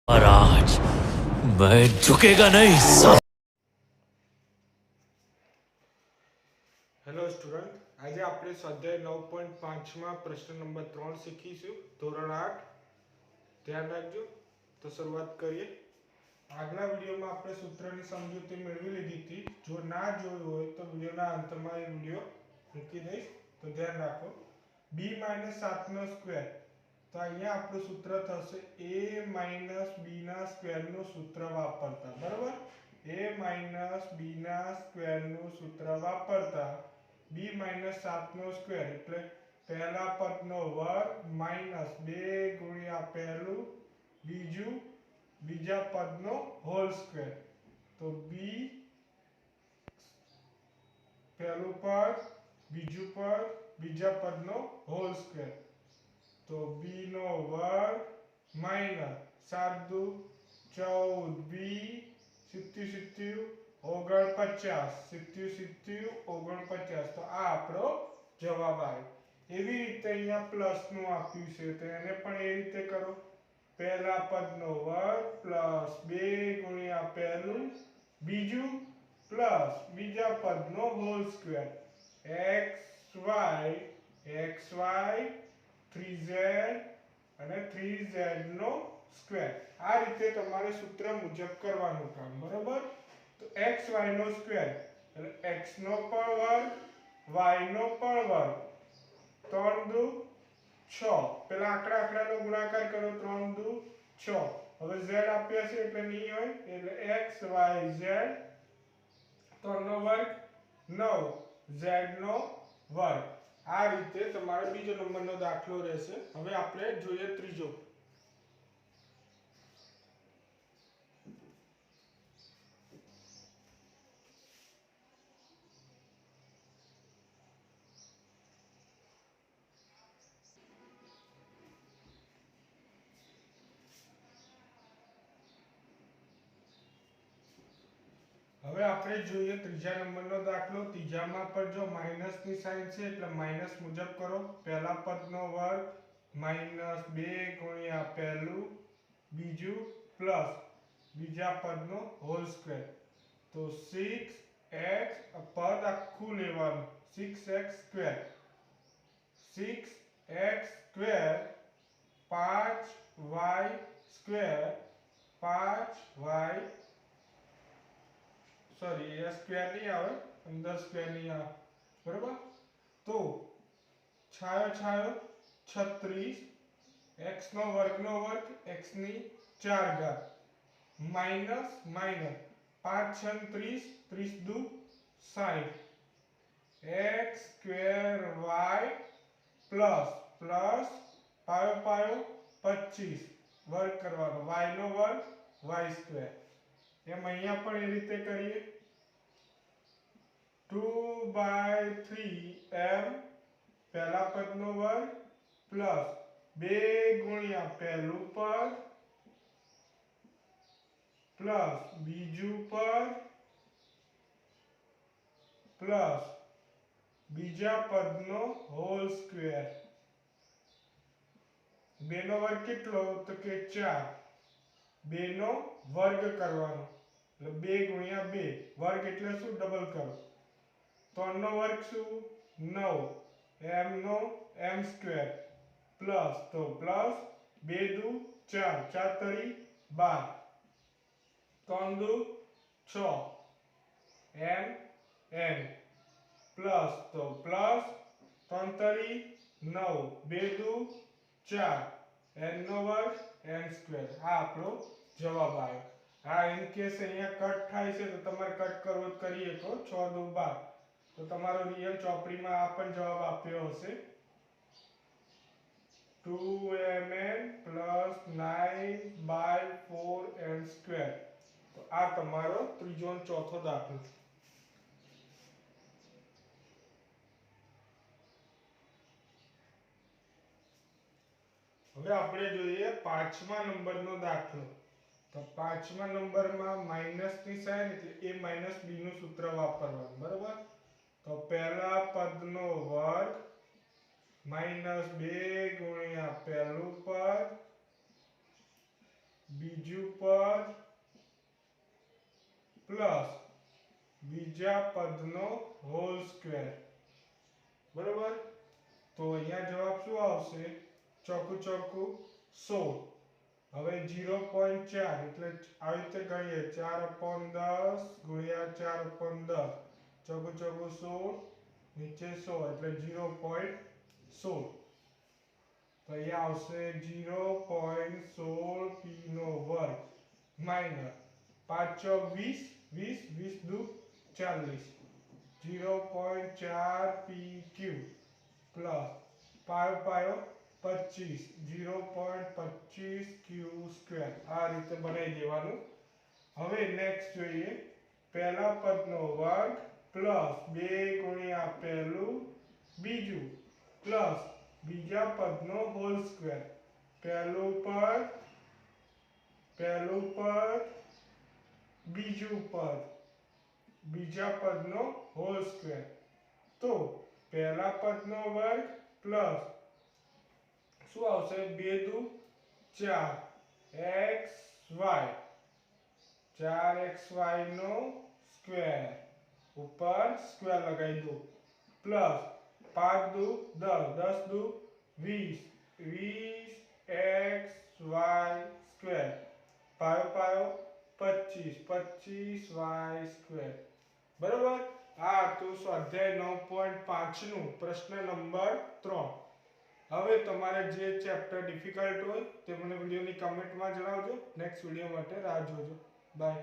और आज मैं झुकेगा नहीं साला। હેલો સ્ટુડન્ટ, આજે આપણે સ્વાધ્યાય 9.5 માં પ્રશ્ન નંબર 3 શીખીશું, ધોરણ 8. ધ્યાન રાખજો. તો શરૂઆત કરીએ. આગલા વિડીયોમાં આપણે સૂત્રની સમજૂતી મેળવી લીધી હતી. જો ના જોયું હોય તો વિડીયોના અંતમાં એ વિડીયો મૂકી દઈશ. તો ધ્યાન રાખો. b - 7 નો સ્ક્વેર. તો અહીંયા આપણું સૂત્ર થશે a - b ના સ્ક્વેરનું સૂત્ર વાપરતા. બરાબર? a - b ના સ્ક્વેરનું સૂત્ર વાપરતા b - 7 નો સ્ક્વેર એટલે પહેલા પદનો વર્ગ માઈનસ 2 ગુણ્યા પહેલું બીજું બીજા પદનો હોલ સ્ક્વેર. તો b પહેલું પદ બીજું પદ બીજા પદનો હોલ સ્ક્વેર. તો b નો વર્ગ માઈનસ 7 દુ 14 b 77 49 77 49. તો આ આપણો જવાબ આવ્યો. એવી રીતે અહીંયા પ્લસ નું આપ્યું છે તો એને પણ એ રીતે કરો. પહેલા પદનો વર્ગ પ્લસ 2 ગુણ્યા પહેલું બીજું પ્લસ બીજા પદનો હોલ સ્ક્વેર. xy 3z અને 3z નો સ્ક્વેર. આ રીતે તમારે સૂત્ર મુજબ કરવાનું કામ. બરોબર? તો xy નો સ્ક્વેર એટલે x નો પણ વર્ગ y નો પણ વર્ગ 3 દુ 6. પેલા આકડાનો ગુણાકાર કરો. 3 દુ 6. હવે z આપ્યા છે એટલે નહીં હોય એટલે x y z 3 નો વર્ગ 9 z નો વર્ગ. આ રીતે તમારો બીજો નંબરનો દાખલો રહેશે. હવે આપણે જોઈએ ત્રીજો. હવે આપણે જોઈએ ત્રીજા નંબરનો દાખલો. ત્રીજામાં પણ જો માઈનસની સાઇન છે એટલે માઈનસ મુજબ કરો. પહેલા પદનો વર્ગ માઈનસ 2 ગુણ્યા પહેલું બીજું પ્લસ બીજા પદનો હોલ સ્ક્વેર. તો 6x પદ આખું લેવાનું 6x square 6x square 5y square 5y sorry એ સ્ક્વેર નહીં આવે, અંદર સ્ક્વેર નહીં આવે. બરાબર? તો છાયો છાયો 36 x નો વર્ગનો વર્ગ x ની 4 ઘાત માઈનસ માઈનસ 5 6 30 30 દુ 60 x square y plus plus પાયો પાયો 25 વર્ગ કરવાનો y નો વર્ગ y સ્ક્વેર. એમ અહીંયા પણ એ રીતે કરીએ. 2/3 m પહેલા પદનો વર્ગ પ્લસ 2 ગુણ્યા પહેલું પદ પ્લસ બીજું પદ પ્લસ બીજા પદનો હોલ સ્ક્વેર. 2 નો વર્ગ કેટલો? તો કે 4. 2 નો વર્ગ કરવાનો એટલે 2 ગુણ્યા 2 વર્ગ એટલે શું? ડબલ કરો. 3 નો વર્ગ શું? 9 m નો m સ્ક્વેર પ્લસ તો પ્લસ 2 દુ 4 4 તરી 12 3 દુ 6 m n પ્લસ તો પ્લસ 3 તરી 9 2 દુ 4 n નો વર્ગ n સ્ક્વેર. આ આપણો જવાબ આવ્યો. હા, ઇન કેસ અહીંયા કટ થાય છે તો તમારે કટ કરવો કરી શકો. 6 દુ 12 તો તમારો રિયલ ચોપડીમાં આ પણ જવાબ આપ્યો હશે 2mn પ્લસ 9/4n સ્ક્વેર. તો આ તમારો ત્રીજો અને ચોથો દાખલો. હવે આપણે જોઈએ પાંચમા નંબરનો દાખલો. તો પાંચમા નંબરમાં માઈનસની સાઇન એટલે a - b નું સૂત્ર વાપરવાનું. બરાબર? તો પહેલા પદનો વર્ગ -2 ગુણ્યા પહેલું પદ બીજું પદ પ્લસ બીજા પદનો હોલ સ્ક્વેર. બરોબર? તો અહીંયા જવાબ શું આવશે? ચોકું ચોકું 16. હવે 0.4 એટલે આવી રીતે ગણીએ 4/10 ગુણ્યા 4/10 ચોકું ચોકું 16 નીચે 100 એટલે 0.16. તો અહીંયા આવશે 0.16 p નો વર્ગ માઈનસ 5 ચોક 20 20 20 દુ 40 0.4 p ક્યુબ પ્લસ પાયો પાયો 25 0.25 ક્યુ સ્ક્વેર. આ રીતે બનાવી દેવાનું. હવે નેક્સ્ટ જોઈએ પહેલા પદનો વર્ગ પ્લસ 2 ગુણ્યા પહેલું બીજું પ્લસ બીજા પદનો હોલ સ્ક્વેર. પહેલું પદ બીજું પદ બીજા પદનો હોલ સ્ક્વેર. તો પહેલા પદનો વર્ગ પ્લસ શું આવશે 2 દુ 4 4xy નો સ્ક્વેર ઉપર સ્ક્વેર લગાવી દો પ્લસ 5 દુ 10 10 દુ 20 20xy સ્ક્વેર પાયો પાયો 25 25y સ્ક્વેર. બરોબર? આ તો સ્વાધ્યાય 9.5 નું પ્રશ્ન નંબર 3. હવે તમારે જે ચેપ્ટર ડિફિકલ્ટ હોય તે મને વિડિયોની કમેન્ટમાં જણાવજો. નેક્સ્ટ વિડિયો માટે રાહ જોજો. બાય.